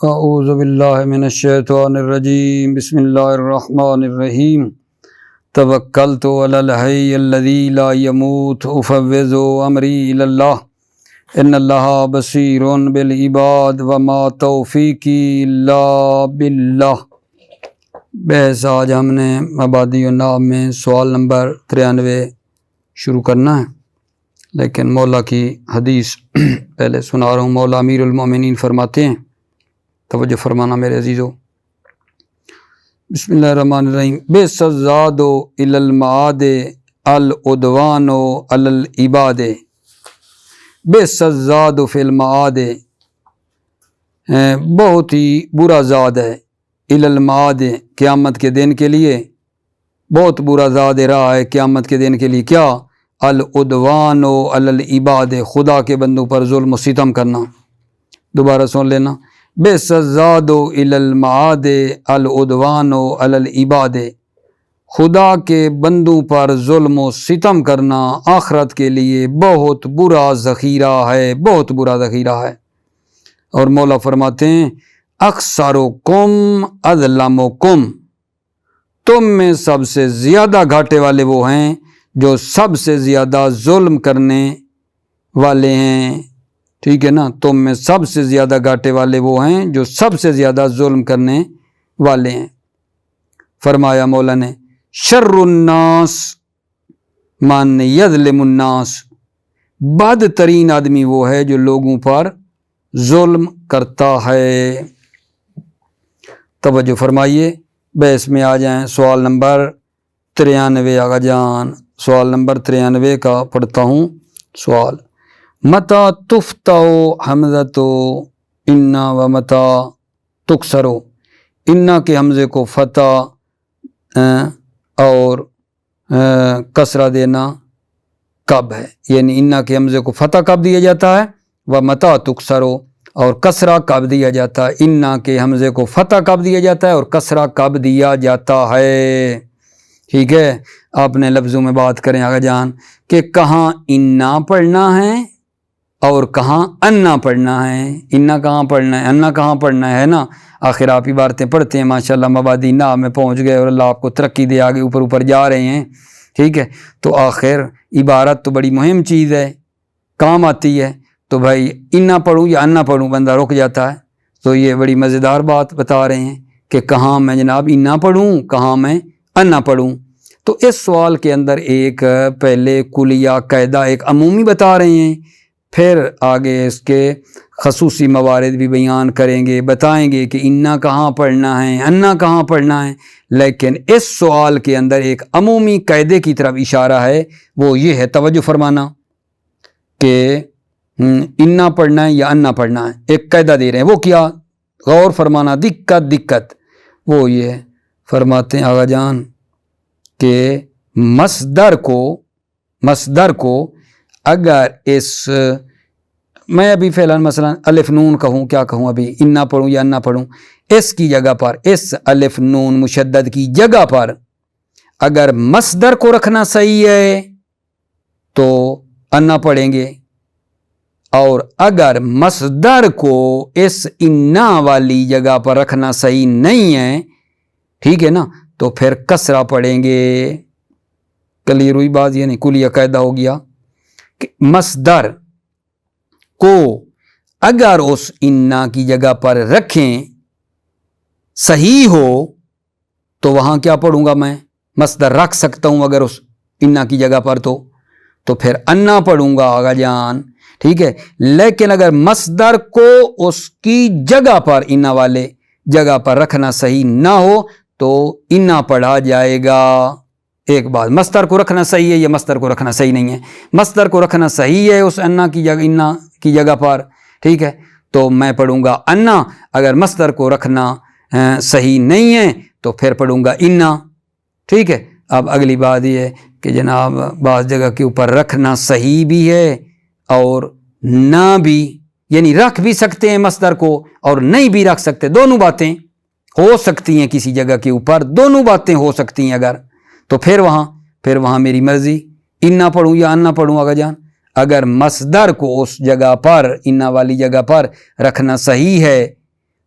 اعوذ باللہ من الشیطان الرجیم بسم اللہ الرحمن الرحیم توکلت علی الحی الذی لا یموت افوض امری الی اللہ ان اللہ بصیر بالعباد وما توفیقی الا باللہ۔ بحث آج ہم نے مبادی النام میں سوال نمبر 93 شروع کرنا ہے، لیکن مولا کی حدیث پہلے سنا رہا ہوں۔ مولا امیر المومنین فرماتے ہیں، توجہ فرمانا میرے عزیزو، بسم اللہ الرحمن الرحیم۔ بے سزاد الی المعاد العدوان علی العباد، بے سزاد فی المعاد، بہت ہی برا زاد ہے، الی المعاد قیامت کے دن کے لیے بہت برا زاد رہا ہے قیامت کے دن کے لیے۔ کیا؟ العدوان علی العباد، خدا کے بندوں پر ظلم و ستم کرنا۔ دوبارہ سن لینا، بے سزاد الی المعاد العدوان علی العباد، خدا کے بندوں پر ظلم و ستم کرنا آخرت کے لیے بہت برا ذخیرہ ہے، بہت برا ذخیرہ ہے۔ اور مولا فرماتے ہیں، اخسرکم اظلمکم، تم میں سب سے زیادہ گھاٹے والے وہ ہیں جو سب سے زیادہ ظلم کرنے والے ہیں۔ ٹھیک ہے نا، تم میں سب سے زیادہ گھاٹے والے وہ ہیں جو سب سے زیادہ ظلم کرنے والے ہیں۔ فرمایا مولا نے، شر الناس من یظلم الناس، بدترین آدمی وہ ہے جو لوگوں پر ظلم کرتا ہے۔ توجہ فرمائیے، بحث میں آ جائیں۔ سوال نمبر 93 آغا جان، سوال نمبر 93 کا پڑھتا ہوں۔ سوال، متا تفتح حمزۃ انا و متا تکسرو، انا کے حمزے کو فتح اور کسرہ دینا کب ہے، یعنی انا کے حمزے کو فتح کب دیا جاتا ہے، و متا تکسرو، اور کسرہ کب دیا جاتا ہے۔ انا کے حمزے کو فتح کب دیا جاتا ہے اور کسرہ کب دیا جاتا ہے۔ ٹھیک ہے، آپ نے لفظوں میں بات کریں آگا جان کہ کہاں انا پڑھنا ہے اور کہاں انا پڑھنا ہے۔ انا کہاں پڑھنا ہے، انا کہاں پڑھنا ہے نا۔ آخر آپ عبارتیں پڑھتے ہیں ماشاءاللہ، مبادی نا میں پہنچ گئے اور اللہ آپ کو ترقی دے، آگے اوپر اوپر جا رہے ہیں۔ ٹھیک ہے، تو آخر عبارت تو بڑی مہم چیز ہے، کام آتی ہے۔ تو بھائی انا پڑھوں یا انا پڑھوں، بندہ رک جاتا ہے۔ تو یہ بڑی مزیدار بات بتا رہے ہیں کہ کہاں میں جناب انا پڑھوں، کہاں میں انا پڑھوں۔ تو اس سوال کے اندر ایک پہلے کلیہ قاعدہ ایک عمومی بتا رہے ہیں، پھر آگے اس کے خصوصی موارد بھی بیان کریں گے، بتائیں گے کہ انا کہاں پڑھنا ہے، انا کہاں پڑھنا ہے۔ لیکن اس سوال کے اندر ایک عمومی قاعدے کی طرف اشارہ ہے، وہ یہ ہے، توجہ فرمانا، کہ انا پڑھنا ہے یا انا پڑھنا ہے۔ ایک قاعدہ دے رہے ہیں، وہ کیا؟ غور فرمانا، دقت وہ یہ فرماتے ہیں آغا جان کہ مصدر کو اگر اس، میں ابھی فعلاً مثلا الف نون کہوں، کیا کہوں ابھی، انا پڑھوں یا انا پڑھوں، اس کی جگہ پر، اس الف نون مشدد کی جگہ پر اگر مصدر کو رکھنا صحیح ہے تو انا پڑھیں گے، اور اگر مصدر کو اس انا والی جگہ پر رکھنا صحیح نہیں ہے، ٹھیک ہے نا، تو پھر کسرہ پڑھیں گے۔ کلیئر ہوئی بات؟ یہ نہیں، کلیہ قاعدہ ہو گیا کہ مصدر کو اگر اس انا کی جگہ پر رکھیں صحیح ہو تو وہاں کیا پڑھوں گا میں؟ مصدر رکھ سکتا ہوں اگر اس انا کی جگہ پر، تو پھر انا پڑھوں گا آغا جان۔ ٹھیک ہے، لیکن اگر مصدر کو اس کی جگہ پر، انا والے جگہ پر رکھنا صحیح نہ ہو تو انا پڑھا جائے گا۔ ایک بات، مصدر کو رکھنا صحیح ہے یا مصدر کو رکھنا صحیح نہیں ہے؟ مصدر کو رکھنا صحیح ہے اس انا کی جگہ پر، ٹھیک ہے، تو میں پڑھوں گا انا۔ اگر مصدر کو رکھنا صحیح نہیں ہے تو پھر پڑھوں گا انا۔ ٹھیک ہے، اب اگلی بات یہ ہے کہ جناب بعض جگہ کے اوپر رکھنا صحیح بھی ہے اور نہ بھی، یعنی رکھ بھی سکتے ہیں مصدر کو اور نہیں بھی رکھ سکتے، دونوں باتیں ہو سکتی ہیں کسی جگہ کے اوپر، دونوں باتیں ہو سکتی ہیں اگر، تو پھر وہاں میری مرضی، انا پڑھوں یا انا پڑھوں آگا جان۔ اگر مصدر کو اس جگہ پر، انا والی جگہ پر رکھنا صحیح ہے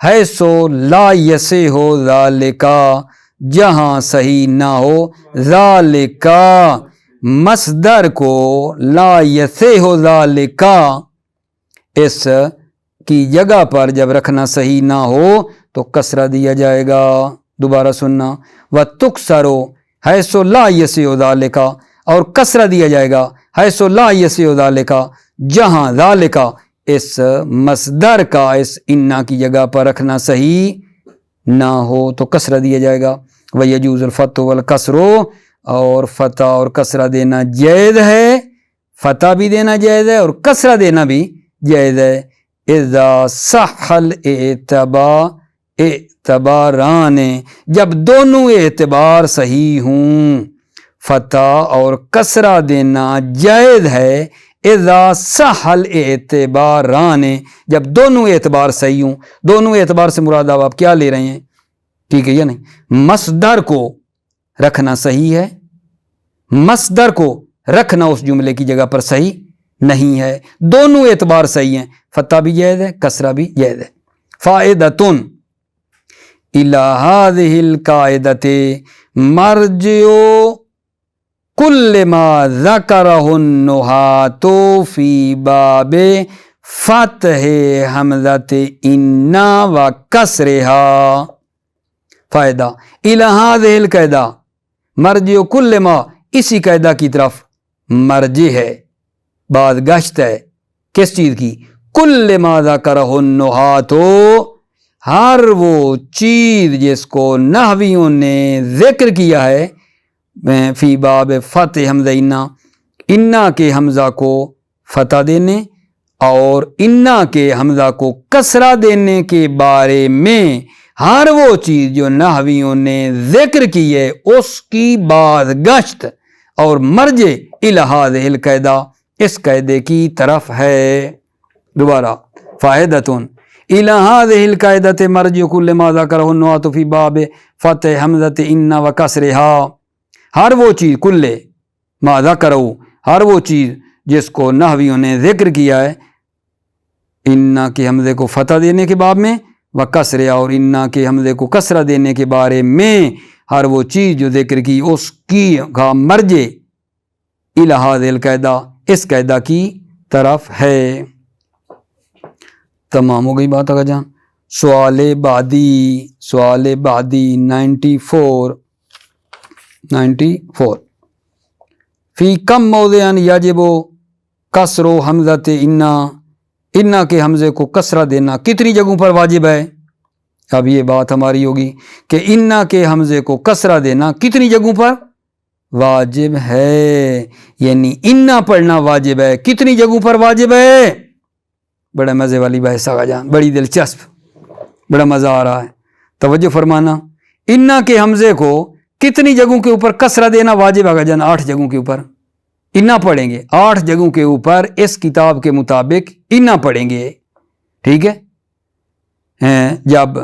ہے سو لا یسے ہو ذالکا جہاں صحیح نہ ہو ذالکا مصدر کو لا یسے ہو ذالکا اس کی جگہ پر جب رکھنا صحیح نہ ہو تو کسرہ دیا جائے گا. دوبارہ سننا وَتُكْسَرُ حَيْثُ لَا يَسِعُ ذَلِكَ اور کسرہ دیا جائے گا حَيْثُ لَا يَسِعُ ذَلِكَ جہاں ذالک اس مصدر کا اس انا کی جگہ پر رکھنا صحیح نہ ہو تو کسرہ دیا جائے گا. وَيَجُوزُ الْفَتْحُ وَالْكَسْرُ اور فتح اور کسرہ دینا جائز ہے. فتح بھی دینا جائز ہے اور کسرہ دینا بھی جائز ہے. اذا صح اعتباران جب دونوں اعتبار صحیح ہوں فتح اور کسرہ دینا جائز ہے. اذا صح الاعتباران جب دونوں اعتبار صحیح ہوں. دونوں اعتبار سے مراد آپ کیا لے رہے ہیں؟ ٹھیک ہے یا نہیں؟ مصدر کو رکھنا صحیح ہے, مصدر کو رکھنا اس جملے کی جگہ پر صحیح نہیں ہے. دونوں اعتبار صحیح ہیں, فتح بھی جائز ہے کسرہ بھی جائز ہے. فائدتن الی ہذہ القاعدۃ مرجع کل ما ذکرہ النحاۃ فی باب فتح حمزۃ ان و کسرہا. فائدہ الی ہذہ القاعدہ مرجع کل ما اسی قاعدہ کی طرف مرجع ہے, بعد گشت ہے کس چیز کی؟ کل ما ذکرہ النحاۃ ہر وہ چیز جس کو نحویوں نے ذکر کیا ہے فی باب فتح حمزہ انا کے حمزہ کو فتح دینے اور انا کے حمزہ کو کسرہ دینے کے بارے میں. ہر وہ چیز جو نحویوں نے ذکر کی ہے اس کی بعد گشت اور مرجع الی ہذہ القاعدہ اس قاعدے کی طرف ہے. دوبارہ فائدتن الی ہذہ القاعدۃ مرجع کل ما ذکرہ النحاۃ فی باب فتح حمزۃ ان و کسرہا. ہر وہ چیز کل ما ذکرہ ہر وہ چیز جس کو نحویوں نے ذکر کیا ہے انا کے حمزے کو فتح دینے کے باب میں و کسرہ اور انا کے حمزے کو کسرہ دینے کے بارے میں. ہر وہ چیز جو ذکر کی اس کی کا مرجع الی ہذہ القاعدہ اس قاعدہ کی طرف ہے. تمام ہو گئی بات آقا جان. سوال بعدی 94 فی کم موضع یجب کسر حمزۃ انا کے حمزے کو کسرہ دینا کتنی جگہوں پر واجب ہے؟ اب یہ بات ہماری ہوگی کہ انا کے حمزے کو کسرہ دینا کتنی جگہوں پر واجب ہے, یعنی انا پڑھنا واجب ہے. کتنی جگہوں پر واجب ہے؟ بڑا مزے والی بحث آقا جان, بڑی دلچسپ, بڑا مزہ آ رہا ہے. توجہ فرمانا. انا کے حمزے کو کتنی جگہوں کے اوپر کسرہ دینا واجب آقا جان؟ 8 جگہوں کے اوپر انا پڑھیں گے. 8 جگہوں کے اوپر اس کتاب کے مطابق انا پڑھیں گے. ٹھیک ہے, جب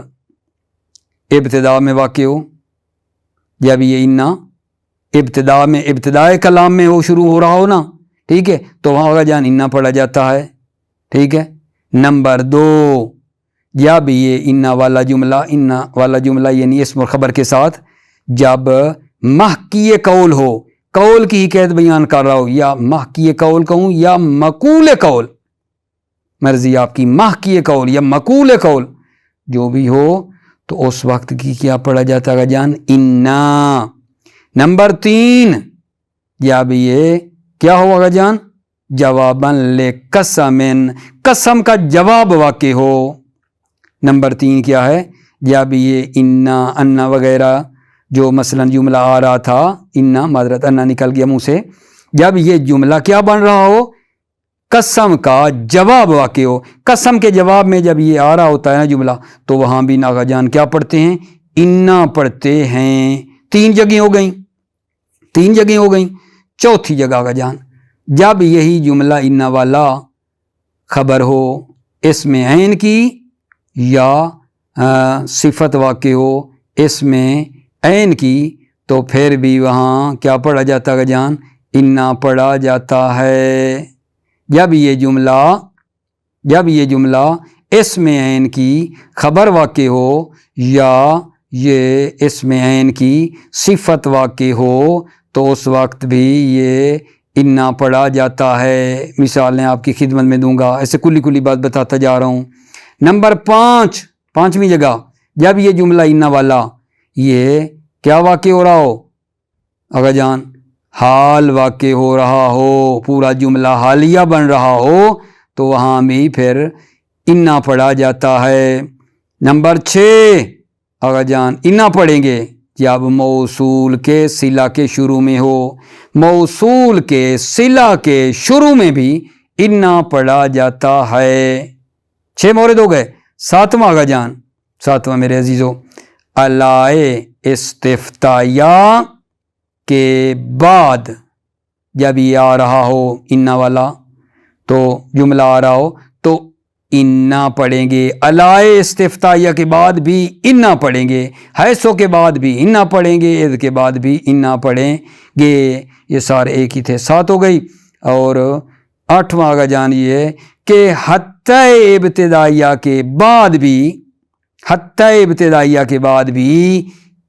ابتداء میں واقع ہو, جب یہ انا ابتداء میں ابتدائے کلام میں وہ شروع ہو رہا ہو نا, ٹھیک ہے, تو وہاں آقا جان انا پڑھا جاتا ہے. ٹھیک ہے. نمبر 2 جب یہ انا والا جملہ یعنی اسم اور خبر کے ساتھ جب محکی قول ہو, قول کی حکایت بیان کر رہا ہو, یا محکی قول کہوں یا مقول قول, مرضی آپ کی, محکی قول یا مقول قول جو بھی ہو, تو اس وقت کی کیا پڑھا جاتا ہے جان؟ انا. نمبر 3 جب یہ کیا ہوگا جان؟ جواباً لقسمن قسم کا جواب واقع ہو. نمبر 3 کیا ہے؟ جب یہ انا وغیرہ جو مثلا جملہ آ رہا تھا, انا معذرت انا نکل گیا منہ سے, جب یہ جملہ کیا بن رہا ہو؟ قسم کا جواب واقع ہو. قسم کے جواب میں جب یہ آ رہا ہوتا ہے نا جملہ, تو وہاں بھی آقا جان کیا پڑھتے ہیں؟ انا پڑھتے ہیں. 3 جگہیں ہو گئیں. چوتھی جگہ آقا جان جب یہی جملہ انا والا خبر ہو اس میں عین کی یا صفت واقع ہو اس میں عین کی, تو پھر بھی وہاں کیا پڑھا جاتا ہے جان؟ انا پڑھا جاتا ہے. جب یہ جملہ اسم عین کی خبر واقع ہو یا یہ اسم عین کی صفت واقع ہو تو اس وقت بھی یہ انا پڑھا جاتا ہے۔ مثالیں آپ کی خدمت میں دوں گا، ایسے کلی کلی بات بتاتا جا رہا ہوں۔ نمبر 5، پانچویں جگہ، جب یہ جملہ انا والا یہ کیا واقع ہو رہا ہو آقا جان، حال واقع ہو رہا ہو، پورا جملہ حالیہ بن رہا ہو تو وہاں بھی پھر انا پڑھا جاتا ہے۔ نمبر 6 آقا جان انا پڑھیں گے جب موصول کے صلہ کے شروع میں ہو، موصول کے صلہ کے شروع میں بھی انا پڑھا جاتا ہے۔ 6 مورد ہو گئے۔ 7واں آقا جان، 7واں میرے عزیزو، علائے استفتائیہ کے بعد جب یہ آ رہا ہو انا والا، تو جملہ آ رہا ہو تو انا پڑھیں گے، علائے استفتائیہ کے بعد بھی انا پڑھیں گے، حیثو کے بعد بھی انا پڑھیں گے، اذ کے بعد بھی انا پڑھیں گے۔ یہ سارے ایک ہی تھے، 7 ہو گئی۔ اور 8واں آگا جان یہ کہ حتی ابتدائیہ کے بعد بھی، حتی ابتدائیہ کے بعد بھی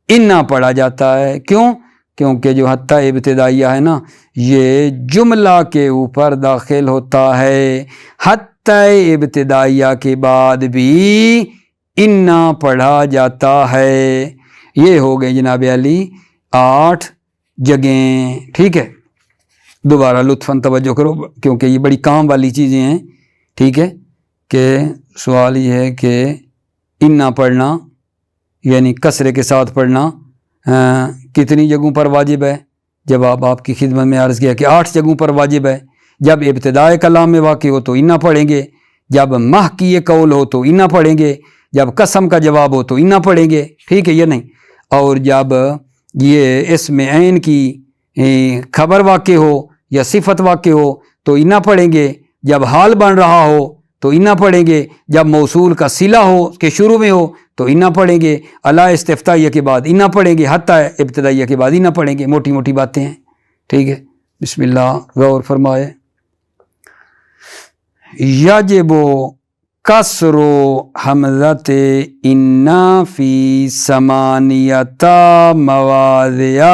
انا پڑھا جاتا ہے۔ کیوں؟ کیونکہ جو حتی ابتدائیہ ہے نا یہ جملہ کے اوپر داخل ہوتا ہے، حتی ابتدائیہ کے بعد بھی انا پڑھا جاتا ہے۔ یہ ہو گئے جناب علی 8 جگہیں، ٹھیک ہے۔ دوبارہ لطفاً توجہ کرو کیونکہ یہ بڑی کام والی چیزیں ہیں، ٹھیک ہے۔ کہ سوال یہ ہے کہ انا پڑھنا یعنی کسرے کے ساتھ پڑھنا کتنی جگہوں پر واجب ہے؟ جواب آپ کی خدمت میں عرض کیا کہ 8 جگہوں پر واجب ہے۔ جب ابتدائے کلام میں واقع ہو تو انا پڑھیں گے، جب مح کی یہ قول ہو تو انا پڑھیں گے، جب قسم کا جواب ہو تو انا پڑھیں گے، ٹھیک ہے یہ نہیں، اور جب یہ اسم عین کی خبر واقع ہو یا صفت واقع ہو تو انا پڑھیں گے، جب حال بن رہا ہو تو انا پڑھیں گے، جب موصول کا صلہ ہو کہ شروع میں ہو تو انا پڑھیں گے، علائے استفتائیہ کے بعد انا پڑھیں گے، حتی ابتدائیہ کے بعد انا پڑھیں گے۔ موٹی موٹی باتیں ہیں، ٹھیک ہے۔ بسم اللہ، غور فرمائے۔ یجب کسر حمزۃ انا فی 8 مواضع،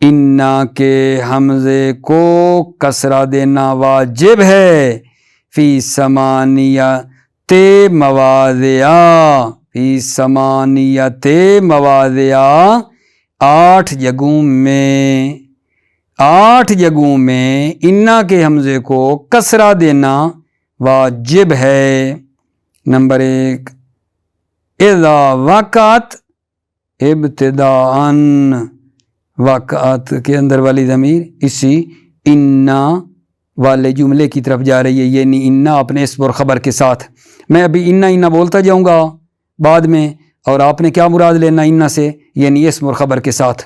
انا کے حمزے کو کسرہ دینا واجب ہے، فی 8 مواضع، فی 8 مواضع، 8 جگہوں میں، 8 جگہوں میں انا کے حمزے کو کسرہ دینا واجب ہے۔ نمبر 1 اذا وقعت ابتداءً، واقعات کے اندر والی ضمیر اسی انا والے جملے کی طرف جا رہی ہے، یعنی انا اپنے اسم اور خبر کے ساتھ۔ میں ابھی انا بولتا جاؤں گا بعد میں، اور آپ نے کیا مراد لینا انا سے؟ یعنی اسم اور خبر کے ساتھ،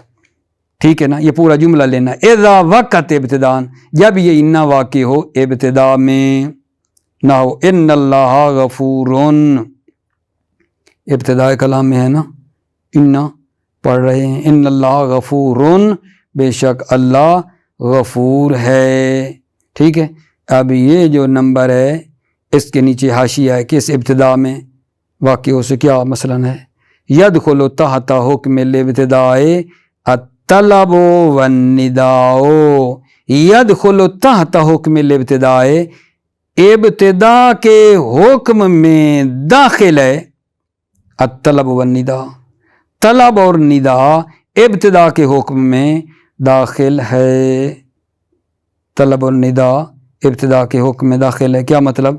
ٹھیک ہے نا۔ یہ پورا جملہ لینا، اذا وقت ابتداء، جب یہ انا واقع ہو ابتدا میں، نہ ہو ان اللہ غفور، ابتداء کلام میں ہے نا انا پڑھ رہے ہیں، ان اللہ غفور، بے شک اللہ غفور ہے، ٹھیک ہے۔ اب یہ جو نمبر ہے اس کے نیچے حاشیہ ہے کہ اس ابتدا میں واقع ہو سے کیا مثلا ہے، یدخل تحت حکم الابتداء الطلب والنداء، یدخل تحت حکم الابتداء، ابتدا کے حکم میں داخل ہے الطلب والنداء، طلب اور نداء ابتدا کے حکم میں داخل ہے، طلب اور نداء ابتدا کے حکم میں داخل ہے۔ کیا مطلب؟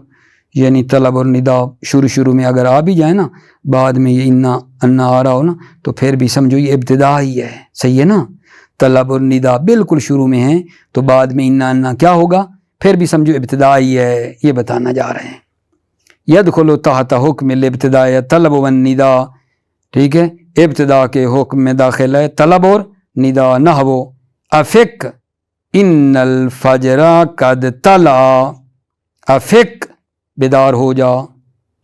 یعنی طلب اور نداء شروع میں اگر آ بھی جائے نا، بعد میں یہ انا آ رہا ہو نا تو پھر بھی سمجھو یہ ابتدا ہی ہے، صحیح ہے نا۔ طلب اور نداء بالکل شروع میں ہیں تو بعد میں انا کیا ہوگا؟ پھر بھی سمجھو ابتدا ہی ہے، یہ بتانا جا رہے ہیں۔ یدخل تحت حکم الابتداء طلب والنداء، ٹھیک ہے، ابتدا کے حکم میں داخل ہے طلب اور نداء۔ نحو افق ان الفجر قد طلع، افق بیدار ہو جا،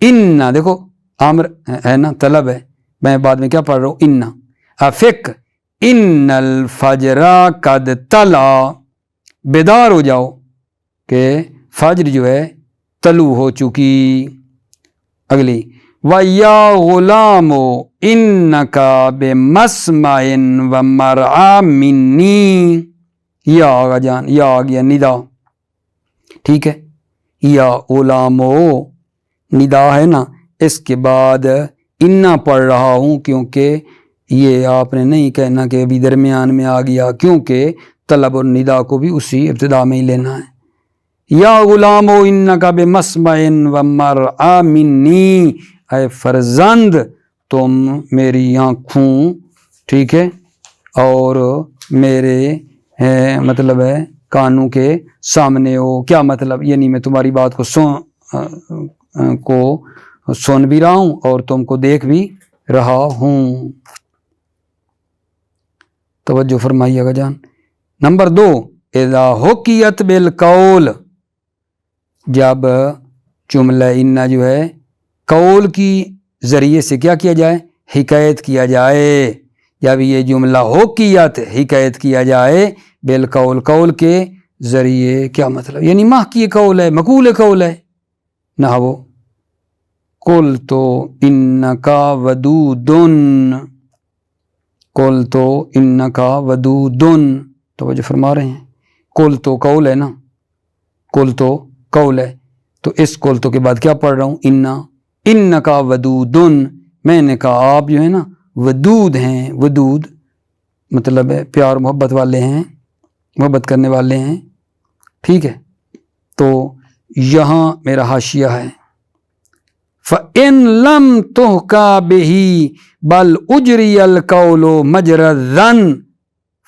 ان دیکھو امر ہے نا، طلب ہے، میں بعد میں کیا پڑھ رہا ہوں انا، افق ان الفجر قد طلع، بیدار ہو جاؤ کہ فجر جو ہے طلوع ہو چکی. اگلی وَيَا غُلَامُ إِنَّكَ بِمَسْمَعٍ وَمَرْعَى مِنِّي. یا آگا جان، یا آ گیا ندا، ٹھیک ہے. یا غلامو ندا ہے نا، اس کے بعد انا پڑھ رہا ہوں کیونکہ یہ آپ نے نہیں کہنا کہ ابھی درمیان میں آ گیا، کیونکہ طلب اور ندا کو بھی اسی ابتدا میں ہی لینا ہے. یا غلامو انک بمسمع ومرعی منی، اے فرزند تم میری آنکھوں، ٹھیک ہے، اور میرے مطلب ہے کانوں کے سامنے ہو. کیا مطلب؟ یعنی میں تمہاری بات کو سن بھی رہا ہوں اور تم کو دیکھ بھی رہا ہوں. توجہ فرمائیے گا جان. نمبر 2 اذا حکیت بالقول، جب جملہ انا جو ہے قول کی ذریعے سے کیا کیا جائے؟ حکایت کیا جائے. جب یہ جملہ حکیت حکایت کیا جائے بالقول، قول کے ذریعے، کیا مطلب؟ یعنی محکی قول ہے، مقول قول ہے. نحو قلت انک ودود، قلت انک ودود. توجہ فرما رہے ہیں. قل تو قول ہے نا، قل تو قول ہے، تو اس قل تو کے بعد کیا پڑھ رہا ہوں؟ انک ودود. میں نے کہا آپ جو ہے نا ودود ہیں. ودود مطلب ہے پیار محبت والے ہیں، محبت کرنے والے ہیں، ٹھیک ہے. تو یہاں میرا حاشیہ ہے فَإِن لَمْ تُحْكَى بِهِ بَلْ اُجْرِيَ الْقَوْلُ مَجْرَى الظَّنِّ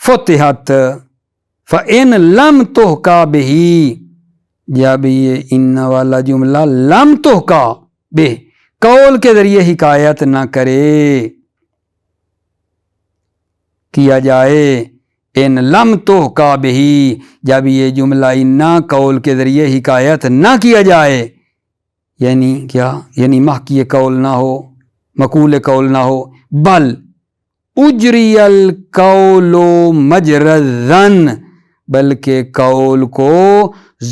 فُتِحَتْ. فَإِن لَمْ تُحْكَى بِهِ، جب یہ ان والا جملہ لم تحکى بہ، قول کے ذریعے حکایت نہ کرے، کیا جائے. ان لم تحکى بہ، جب یہ جملہ انا قول کے ذریعے حکایت نہ کیا جائے، یعنی کیا؟ یعنی محکی قول نہ ہو، مقول قول نہ ہو. بل اجری القول مجرى الظن، بلکہ قول کو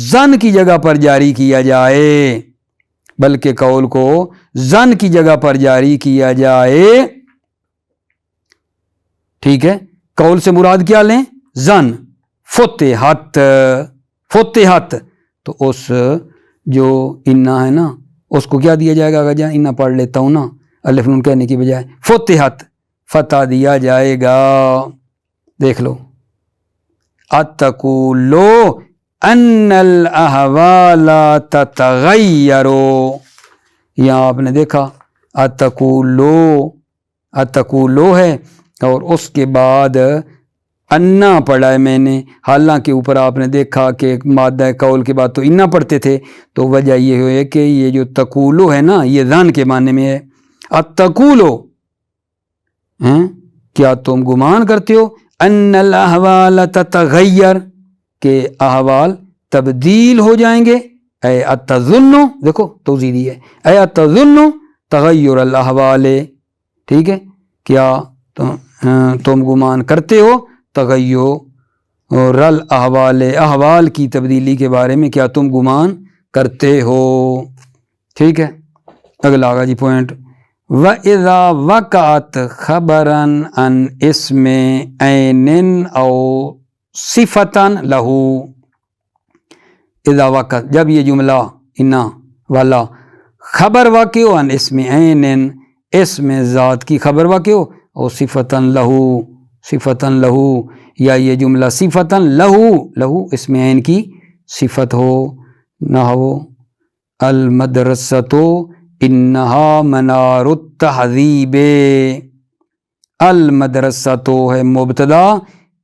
ظن کی جگہ پر جاری کیا جائے، بلکہ قول کو ظن کی جگہ پر جاری کیا جائے، ٹھیک ہے. قول سے مراد کیا لیں؟ ظن. فتحت، فتحت تو اس جو انا ہے نا اس کو کیا دیا جائے گا؟ اگر انا پڑھ لیتا ہوں نا الف نون کہنے کی بجائے، فتحت، فتح دیا جائے گا. دیکھ لو اتقولو ان الاحوال تتغیر، یہاں آپ نے دیکھا اتقولو، اتقولو ہے اور اس کے بعد انا پڑھا ہے میں نے. حالانکہ اوپر آپ نے دیکھا کہ مادہ قول کے بعد تو انا پڑھتے تھے، تو وجہ یہ ہوئے کہ یہ جو تقولو ہے نا یہ ظن کے معنی میں ہے. اتقولو، کیا تم گمان کرتے ہو؟ ان الاحوال تتغیر، کہ احوال تبدیل ہو جائیں گے. اے اتظنو، دیکھو توضیح ہے، اے اتظنو تغیر الاحوال، ٹھیک ہے. کیا تم گمان کرتے ہو تغیر الاحوال، احوال کی تبدیلی کے بارے میں کیا تم گمان کرتے ہو، ٹھیک ہے. اگلا آگا جی پوائنٹ. وَإِذَا وَقَعَتْ خَبَرًا عَنْ اسْمِ عَيْنٍ أَوْ صِفَةً لَهُ. اذا وقت، جب یہ جملہ انا والا خبر واقع ہو، عن اسم عین، اسم ذات کی خبر واقع ہو، اور صفتاً لہو، صفتاً لہو، یا یہ جملہ صفتاً لہو، لہو اسم عین کی صفت ہو. نحو المدرسۃ انہا منار التہذیب. المدرسۃ ہے مبتدا،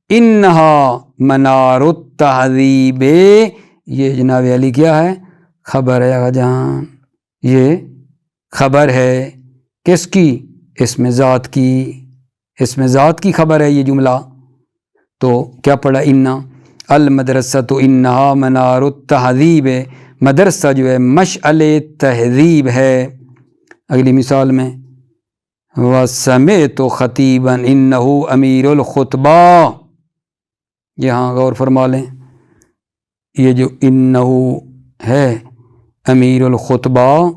انہا منار التہذیب یہ جناب علی کیا ہے؟ خبر ہے آقا جان. یہ خبر ہے کس کی؟ اسم ذات کی، اسم ذات کی خبر ہے یہ جملہ. تو کیا پڑھا؟ انا. المدرسۃ انہا منار التہذیب، مدرسہ جو ہے مشعل تہذیب ہے. اگلی مثال میں وَسَمِعْتُ خَطِيبًا إِنَّهُ أَمِيرُ الْخُطْبَةِ، یہاں غور فرما لیں، یہ جو انہو ہے امیر الخطبہ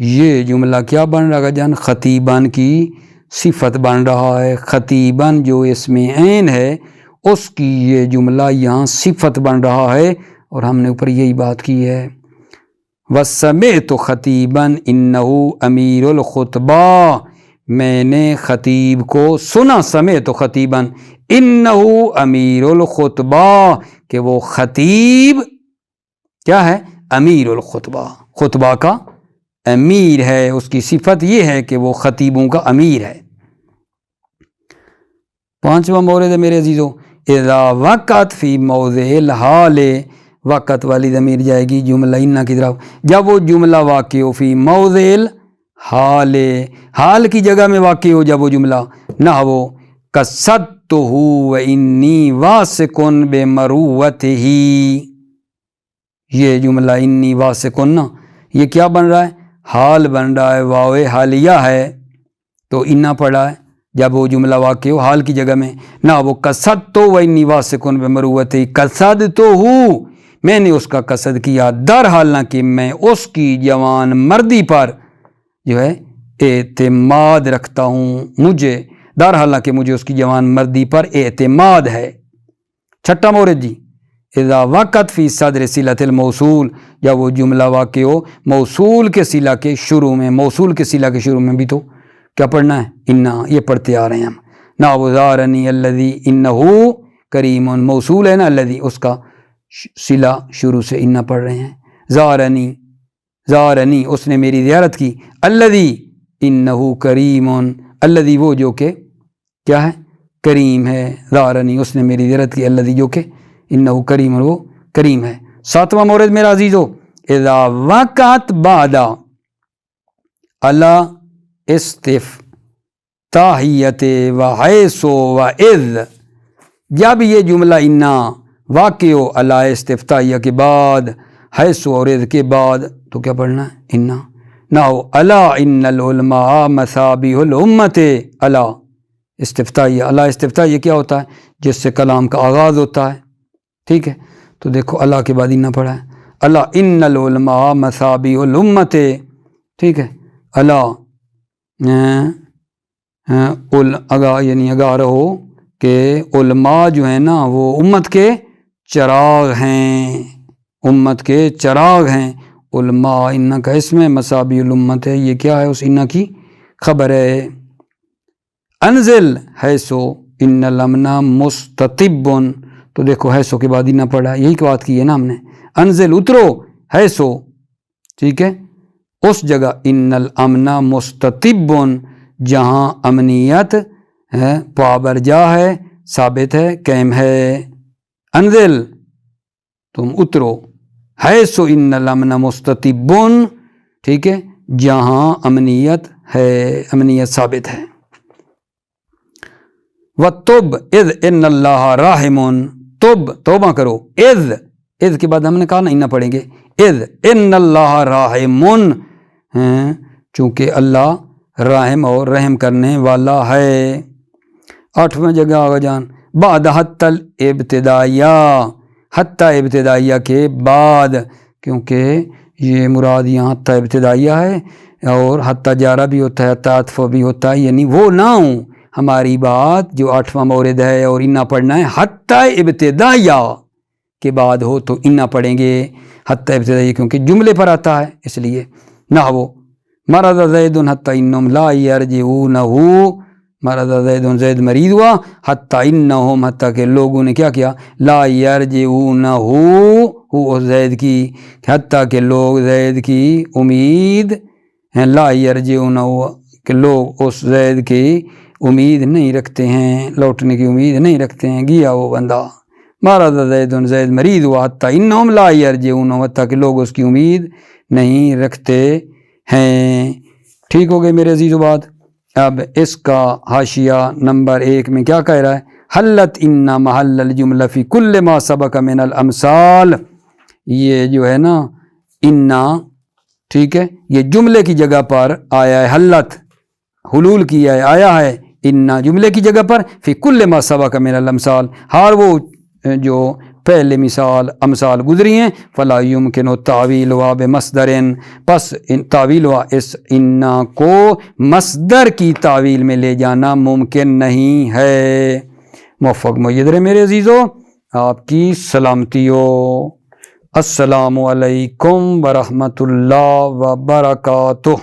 یہ جملہ کیا بن رہا ہے جان؟ خطیبان کی صفت بن رہا ہے. خطیبان جو اسم عین ہے اس کی یہ جملہ یہاں صفت بن رہا ہے اور ہم نے اوپر یہی بات کی ہے. وَسَمِعْتُ خَطِيبًا إِنَّهُ أَمِيرُ الْخُطْبَةِ میں نے خطیب کو سنا. سمعت خطیباً إِنَّهُ أَمِيرُ الْخُطْبَةِ کہ وہ خطیب کیا ہے؟ امیر الخطبہ، خطبہ کا امیر ہے. اس کی صفت یہ ہے کہ وہ خطیبوں کا امیر ہے. پانچواں مورد ہے میرے عزیزو، اذا وقعت فی موضع الحال، وقت والی ضمیر جائے گی جملہ انہ کی طرف. جب وہ جملہ واقع ہو فی موضع الحال، حال کی جگہ میں واقع ہو جب وہ جملہ نحو قصدتہ وانی واثق بمروتہ، یہ جملہ انی واثق نا یہ کیا بن رہا ہے؟ حال بن رہا ہے، واو حالیہ ہے تو انہ پڑھا ہے جب وہ جملہ واقع ہو حال کی جگہ میں. نہ وہ قصدتہ وانی واثق بمروتہ، قصدتہ میں نے اس کا قصد کیا در حالانکہ میں اس کی جوان مردی پر جو ہے اعتماد رکھتا ہوں. مجھے در حالانکہ مجھے اس کی جوان مردی پر اعتماد ہے. چھٹا مورد جی، اذا وقت فی صدر صلۃ الموصول جب وہ جملہ واقع ہو موصول کے صلہ کے شروع میں. موصول کے صلہ کے شروع میں بھی تو کیا پڑھنا ہے؟ انہ، یہ پڑھتے آ رہے ہیں ہم. نحو زارنی الذی انہ کریم، موصول ہے نا الذی، اس کا صلہ شروع سے انہ پڑھ رہے ہیں. زارنی، زارنی اس نے میری زیارت کی. الذی انہ کریم، الذی وہ جو کہ کیا ہے؟ کریم ہے. زارنی اس نے میری زیارت کی، الذی جو کہ انہ کریم، وہ کریم ہے. ساتواں مورد میرا عزیزو، اذا وقعت بعد علی استفتاحیت و حیث و اذ، جب یہ جملہ انہ واقع ہو علی استفتاحیہ کے بعد، حیث اور اذ کے بعد تو کیا پڑھنا ہے؟ انہ. نحو الا ان العلماء مصابیح الامت. الا استفتاحیہ، الا استفتاحیہ کیا ہوتا ہے؟ جس سے کلام کا آغاز ہوتا ہے. ٹھیک ہے، تو دیکھو اللہ کے بعد انہ پڑھا ہے. الا ان العلماء مصابیح الامت. ٹھیک ہے، اللہ یعنی آگاہ رہو کہ علماء جو ہیں نا وہ امت کے چراغ ہیں، امت کے چراغ ہیں. علماء انہ کا اسم ہے، مصابیح الامت ہے، یہ کیا ہے؟ اس انہ کی خبر ہے. انزل حیثو ان الامن مستطب، تو دیکھو حیثو کے بعد انہ پڑھا، یہی بات کی ہے نا ہم نے. انزل اترو، حیثو ٹھیک ہے اس جگہ، ان الامن مستطب جہاں امنیت ہے پابرجا ہے، ثابت ہے، قائم ہے. انزل تم اترو، حیث ان الامن مستطب ٹھیک ہے جہاں امنیت ہے، امنیت ثابت ہے. وَتُب اذ ان اللہ راحم، تب توبہ کرو، اذ کے بعد ہم نے کہا نا انہ پڑھیں گے. اذ ان اللہ راحم، چونکہ اللہ رحم اور رحم کرنے والا ہے. آٹھویں جگہ آگا جان، بعد حتی الابتدائیہ، حتی ابتدائیہ کے بعد، کیونکہ یہ مراد یہاں حتی ابتدائیہ ہے اور حتی جارہ بھی ہوتا ہے، حتی عطف بھی ہوتا ہے، یعنی وہ نہ ہوں. ہماری بات جو آٹھواں مورد ہے اور انہ پڑھنا ہے حتی ابتدائیہ کے بعد ہو تو انہ پڑھیں گے. حتی ابتدائیہ کیونکہ جملے پر آتا ہے اس لیے. نحو مرض زید حتی انہم لا یرجعونہ، مرض زید، زید مریض ہوا، حتی انہم حتی کہ لوگوں نے کیا کیا؟ لا یرجعونہ، اس زید کی، حتی کہ لوگ زید کی امید ہیں، لا یرجعونہ کہ لوگ اس زید کی امید نہیں رکھتے ہیں، لوٹنے کی امید نہیں رکھتے ہیں، گیا وہ بندہ. مرض زید، زید مریض ہوا، حتی انہم لا یرجعونہ، حتی کہ لوگ اس کی امید نہیں رکھتے ہیں. ٹھیک ہو گئے میرے عزیزو بات. اب اس کا حاشیہ نمبر 1 میں کیا کہہ رہا ہے؟ حلت انہ محل الجملہ فی کل ما سبق من الامثال، یہ جو ہے نا انہ ٹھیک ہے یہ جملے کی جگہ پر آیا ہے. حلت حلول کیا ہے، آیا ہے انہ جملے کی جگہ پر، فی کل ما سبق من الامثال، ہر وہ جو پہلے امثال گزری ہیں، فلا یمکن تعویل و بمصدر، پس تعویل و اس انا کو مصدر کی تعویل میں لے جانا ممکن نہیں ہے۔ موفق مید رہے میرے عزیزو، آپ کی سلامتی ہو۔ السلام علیکم ورحمۃ اللہ وبرکاتہ۔